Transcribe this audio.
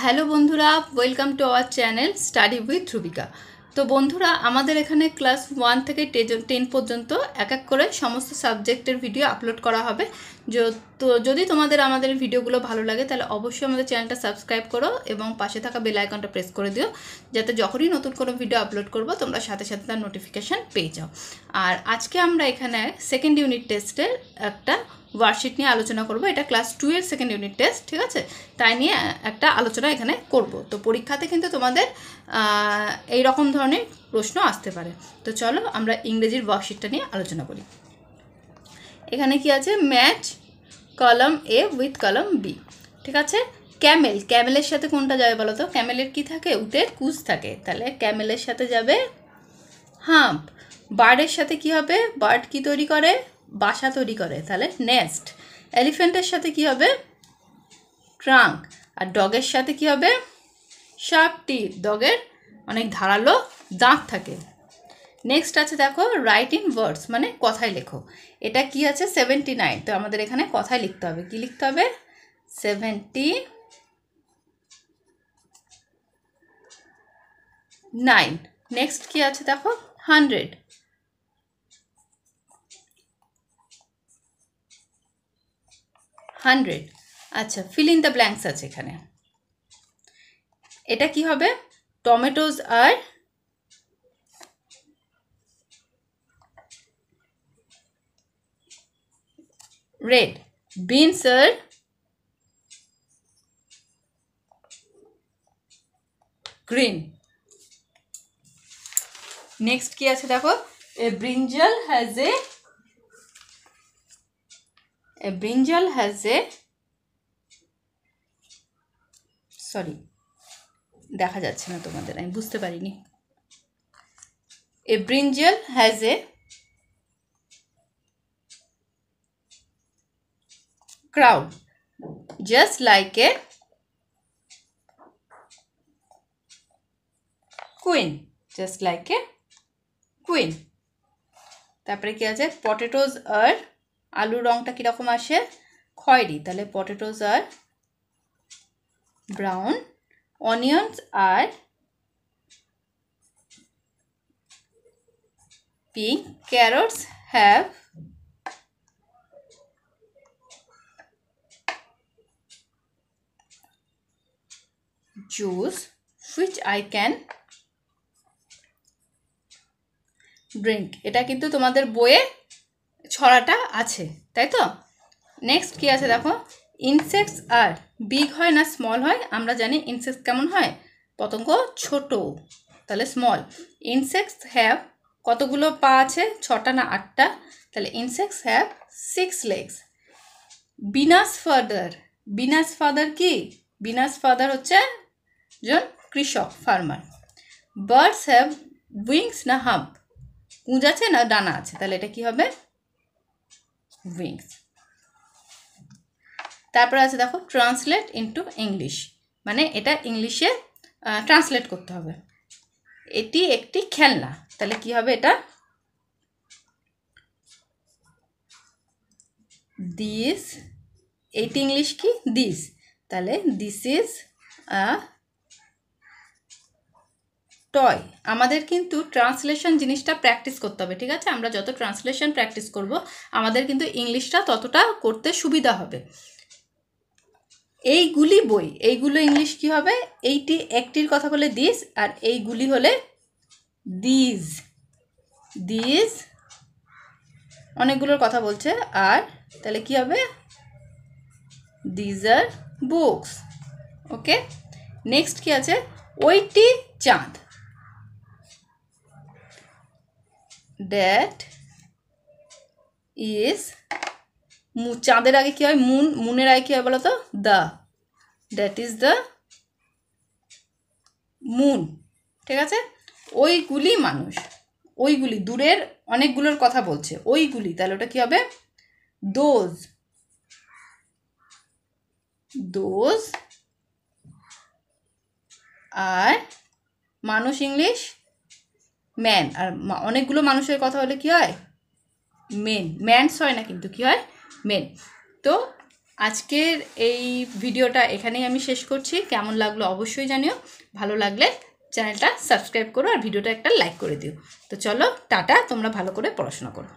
Hello বন্ধুরা, welcome to our channel study with Rubika. তো বন্ধুরা, আমাদের এখানে ক্লাস 1 থেকে 10 পর্যন্ত এক এক করে সমস্ত সাবজেক্টের ভিডিও আপলোড করা হবে। তো যদি তোমাদের আমাদের ভিডিওগুলো ভালো লাগে তাহলে অবশ্যই আমাদের চ্যানেলটা সাবস্ক্রাইব করো এবং পাশে থাকা বেল আইকনটা প্রেস করে দিও, যাতে যখনই নতুন কোনো ভিডিও আপলোড করব তোমরা সাথে সাথে তার নোটিফিকেশান পেয়ে যাও। আর আজকে আমরা এখানে সেকেন্ড ইউনিট টেস্টের একটা ওয়ার্কশিট নিয়ে আলোচনা করব। এটা ক্লাস 2 এর সেকেন্ড ইউনিট টেস্ট, ঠিক আছে? তাই নিয়ে একটা আলোচনা এখানে করব। তো পরীক্ষাতে কিন্তু তোমাদের এই রকম ধরনের প্রশ্ন আসতে পারে। তো চলো আমরা ইংরেজির ওয়ার্কশিটটা নিয়ে আলোচনা করি। এখানে কি আছে? ম্যাচ কলম এ উইথ কলম বি, ঠিক আছে? ক্যামেল, ক্যামেলের সাথে কোনটা যাবে বলো তো? ক্যামেলের কি থাকে? উটের কুচ থাকে, তাহলে ক্যামেলের সাথে যাবে হাম্প। বার্ডের সাথে কি হবে? বার্ড কি তৈরি করে? বাসা তৈরি করে, তাহলে নেস্ট। এলিফ্যান্টের সাথে কি হবে? ট্রাঙ্ক। আর ডগের সাথে কি হবে? শার্প টিথ, ডগের অনেক ধারালো দাঁত থাকে। নেক্সট আছে দেখো, রাইট ইন ওয়ার্ডস, মানে কথায় লেখো। এটা কি আছে? 79। তো আমাদের এখানে কথায় লিখতে হবে। কি লিখতে হবে? 79। নেক্সট কি আছে দেখো? 100। 100। আচ্ছা, ফিল ইন দ্য ব্ল্যাঙ্কস আছে এখানে। এটা কি হবে? টমেটোজ আর রেড, বিনস আর গ্রিন। নেক্সট কি আছে দেখো? A brinjal has a sorry, দেখা যাচ্ছে না তোমাদের, আমি বুঝতে পারিনি। A brinjal has a crown just like a queen, just like a queen. তারপরে কি আছে? পটেটোজ আর, আলুর রঙটা কীরকম আসে? খয়েরি, তাহলে পটেটোজ আর ব্রাউন। অনিয়ন্স আর pink. Carrots have juice which I can drink। এটা কিন্তু তোমাদের বইয়ে ছড়াটা আছে, তাই তো? নেক্সট কি আছে দেখো? ইনসেক্টস আর বিগ হয় না স্মল হয়? আমরা জানি ইনসেক্টস কেমন হয়? পতঙ্গ ছোট, তাহলে স্মল। ইনসেক্টস হ্যাভ কতগুলো পা আছে? 6টা না 8টা? তাহলে insects have 6 legs। Binas father কি? বিনাস ফাদার হচ্ছে একজন কৃষক, ফার্মার। বার্ডস হ্যাভ উইংস না হাম্প? কুঁজ আছে না ডানা আছে? তাহলে এটা কি হবে? উইংস। তারপরে আছে দেখো, ট্রান্সলেট ইনটু ইংলিশ, মানে এটা ইংলিশে ট্রান্সলেট করতে হবে। এটি একটি খেলনা, তাহলে কি হবে এটা? দিস, এইটি ইংলিশ কি? দিস, তাহলে দিস ইজ আ টয়। আমাদের কিন্তু ট্রান্সলেশন জিনিসটা প্র্যাকটিস করতে হবে, ঠিক আছে? আমরা যত ট্রান্সলেশন প্র্যাকটিস করব আমাদের কিন্তু ইংলিশটা ততটা করতে সুবিধা হবে। এইগুলি বই, এইগুলো ইংলিশ কি হবে? এইটি একটির কথা বলে দিস, আর এইগুলি হলে দিজ। দিজ অনেকগুলোর কথা বলছে, আর তাহলে কি হবে? These are books. Okay. Next কি আছে? ওইটি চাঁদ, দ্যাট ইজ, চাঁদের আগে কি হয়? মুন। মুনের আগে কি হয় বলো তো? The, that is the moon, ঠিক আছে? ওইগুলি মানুষ, ওইগুলি দূরের অনেকগুলোর কথা বলছে, ওইগুলি, তাহলে ওটা কি হবে? দোজ। দোজ আর মানুষ ইংলিশ ম্যান, আর অনেকগুলো মানুষের কথা হলে কি হয়? মেন। ম্যানস হয় না কিন্তু, কি হয়? মেন। তো আজকের এই ভিডিওটা এখানেই আমি শেষ করছি। কেমন লাগলো অবশ্যই জানিও, ভালো লাগলে চ্যানেলটা সাবস্ক্রাইব করো আর ভিডিওটা একটা লাইক করে দিও। তো চলো টাটা, তোমরা ভালো করে পড়াশোনা করো।